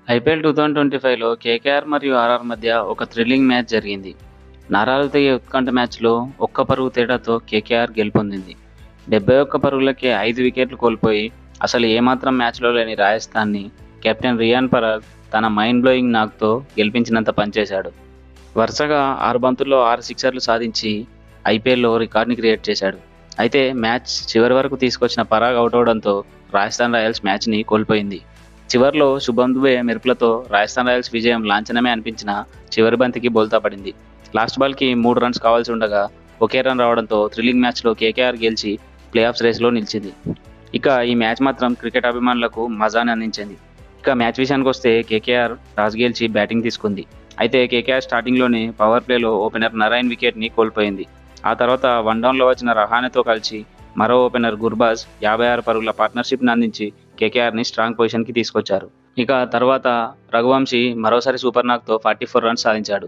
IPL 2025లో KKR మరియు RR మధ్య ఒక థ్రిల్లింగ్ మ్యాచ్ జరిగింది. నరాలు తెగే ఉత్కంఠ మ్యాచ్లో ఒక్క పరుగు తేడాతో కేకేఆర్ గెలుపొందింది. 71 పరుగులకే 5 వికెట్లు కోల్పోయి అసలు ఏమాత్రం మ్యాచ్లో లేని రాజస్థాన్ని కెప్టెన్ రియాన్ పరాగ్ తన మైండ్ బ్లోయింగ్ నాక్తో గెలిపించినంత పనిచేశాడు. వరుసగా 6 బంతుల్లో 6 సిక్సర్లు సాధించి ఐపీఎల్లో రికార్డుని క్రియేట్ చేశాడు. అయితే మ్యాచ్ చివరి వరకు తీసుకొచ్చిన పరాగ్ అవుట్ అవడంతో రాజస్థాన్ రాయల్స్ మ్యాచ్ని కోల్పోయింది. చివర్లో శుభమ్ దుబే మెరుపులతో రాజస్థాన్ రాయల్స్ విజయం లాంఛనమే అనిపించిన చివరి బంతికి బోల్తా పడింది. లాస్ట్ బాల్కి 3 రన్స్ కావాల్సి ఉండగా ఒకే రన్ రావడంతో థ్రిల్లింగ్ మ్యాచ్లో కేకేఆర్ గెలిచి ప్లే ఆఫ్స్ రేస్లో నిలిచింది. ఇక ఈ మ్యాచ్ మాత్రం క్రికెట్ అభిమానులకు మజాని అందించింది. ఇక మ్యాచ్ విషయానికి వస్తే కేకేఆర్ టాస్ గెలిచి బ్యాటింగ్ తీసుకుంది. అయితే కేకేఆర్ స్టార్టింగ్లోనే పవర్ ప్లేలో ఓపెనర్ నరైన్ వికెట్ని కోల్పోయింది. ఆ తర్వాత వన్ డౌన్లో వచ్చిన రహానెతో కలిసి మరో ఓపెనర్ గుర్బాజ్ 56 పరుగుల పార్ట్నర్షిప్ని అందించి కేకేఆర్ని స్ట్రాంగ్ పొజిషన్కి తీసుకొచ్చారు. ఇక తర్వాత రఘువంశీ మరోసారి సూపర్ నాక్తో 44 రన్స్ సాధించాడు.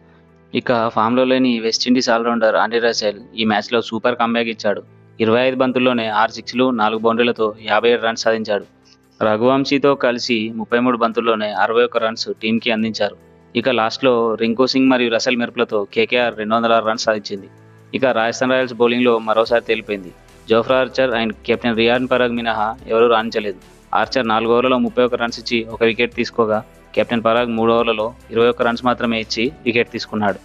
ఇక ఫామ్లో లేని వెస్టిండీస్ ఆల్రౌండర్ ఆండ్రే రసెల్ ఈ మ్యాచ్లో సూపర్ కంబ్యాక్ ఇచ్చాడు. 25 బంతుల్లోనే 6 సిక్స్లు 4 బౌండరీలతో 57 రన్స్ సాధించాడు. రఘువంశీతో కలిసి 33 బంతుల్లోనే 61 రన్స్ టీంకి అందించారు. ఇక లాస్ట్లో రింకు సింగ్ మరియు రసెల్ మెరుపులతో కేకేఆర్ 206 రన్స్ సాధించింది. ఇక రాజస్థాన్ రాయల్స్ బౌలింగ్లో మరోసారి తేలిపోయింది. Jofra Archer and captain Riyan Parag మినహా ఎవరూ రాణించలేదు. ఆర్చర్ 4 ఓవర్లలో 31 రన్స్ ఇచ్చి 1 వికెట్ తీసుకోగా కెప్టెన్ పరాగ్ 3 ఓవర్లలో 21 రన్స్ మాత్రమే ఇచ్చి వికెట్ తీసుకున్నాడు.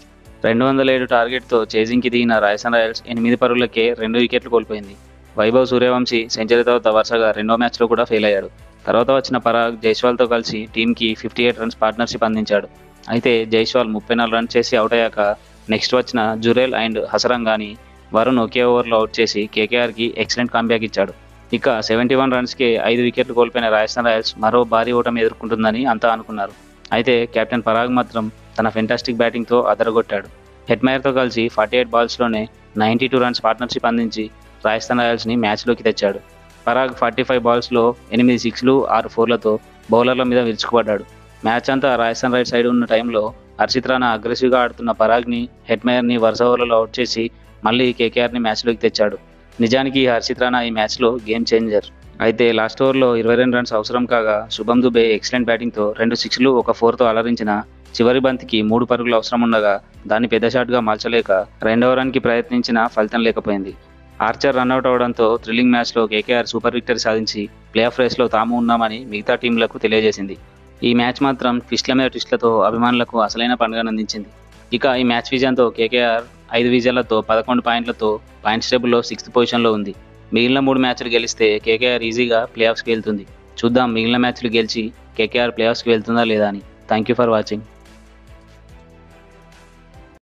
207 టార్గెట్తో చేజింగ్కి దిగిన రాజస్థాన్ రాయల్స్ 8 పరుగులకే 2 వికెట్లు కోల్పోయింది. వైభవ్ సూర్యవంశీ సెంచరీ తర్వాత వరుసగా రెండో మ్యాచ్లో కూడా ఫెయిల్ అయ్యాడు. తర్వాత వచ్చిన పరాగ్ జైస్వాల్తో కలిసి టీంకి 58 రన్స్ పార్ట్నర్షిప్ అందించాడు. అయితే జైస్వాల్ 34 రన్స్ చేసి అవుట్ అయ్యాక నెక్స్ట్ వచ్చిన జురేల్ అండ్ హసరంగాని వరుణ్ ఒకే ఓవర్లో అవుట్ చేసి కేకేఆర్కి ఎక్సలెంట్ కంబ్యాక్ ఇచ్చాడు. ఇక 71 రన్స్కే 5 వికెట్లు కోల్పోయిన రాజస్థాన్ రాయల్స్ మరో భారీ ఓటమి ఎదుర్కొంటుందని అంతా అనుకున్నారు. అయితే కెప్టెన్ పరాగ్ మాత్రం తన ఫెంటాస్టిక్ బ్యాటింగ్తో అదరగొట్టాడు. హెట్మైర్తో కలిసి 48 బాల్స్లోనే 92 రన్స్ పార్ట్నర్షిప్ అందించి రాజస్థాన్ రాయల్స్ని మ్యాచ్లోకి తెచ్చాడు. పరాగ్ 45 బాల్స్లో 8 సిక్స్లు 6 ఫోర్లతో బౌలర్ల మీద విరుచుకుపడ్డాడు. మ్యాచ్ అంతా రాజస్థాన్ రైట్ సైడ్ ఉన్న టైంలో హర్షిత్ రాణా అగ్రెసివ్గా ఆడుతున్న పరాగ్ని హెట్మైర్ని వరుస ఓవర్లలో అవుట్ చేసి మళ్ళీ కేకేఆర్ని మ్యాచ్లోకి తెచ్చాడు. నిజానికి హర్షిత్ రాణా ఈ మ్యాచ్లో గేమ్ చేంజర్. అయితే లాస్ట్ ఓవర్లో 22 రన్స్ అవసరం కాగా శుభమ్ దుబే ఎక్సలెంట్ బ్యాటింగ్తో 2 సిక్స్లు 1 ఫోర్తో అలరించిన చివరి బంతికి 3 పరుగులు అవసరం ఉండగా దాన్ని పెద్ద షాట్గా మార్చలేక రెండవ రన్కి ప్రయత్నించినా ఫలితం లేకపోయింది. ఆర్చర్ రన్అట్ అవడంతో థ్రిల్లింగ్ మ్యాచ్లో కేకేఆర్ సూపర్ విక్టరీ సాధించి ప్లే ఆఫ్ రేస్లో తాము ఉన్నామని మిగతా టీంలకు తెలియజేసింది. ఈ మ్యాచ్ మాత్రం ట్విస్ట్ల మీద ట్విస్ట్లతో అభిమానులకు అసలైన పండుగను అందించింది. ఇక ఈ మ్యాచ్ విజయంతో కేకేఆర్ 5 విజయాలతో 11 పాయింట్లతో పాయింట్స్ టేబుల్లో 6th పొజిషన్లో ఉంది. మిగిలిన 3 మ్యాచ్లు గెలిస్తే కేకేఆర్ ఈజీగా ప్లే ఆఫ్స్కి వెళ్తుంది. చూద్దాం మిగిలిన మ్యాచ్లు గెలిచి కేకేఆర్ ప్లే ఆఫ్స్కి వెళ్తుందా లేదా అని. Thank you for watching.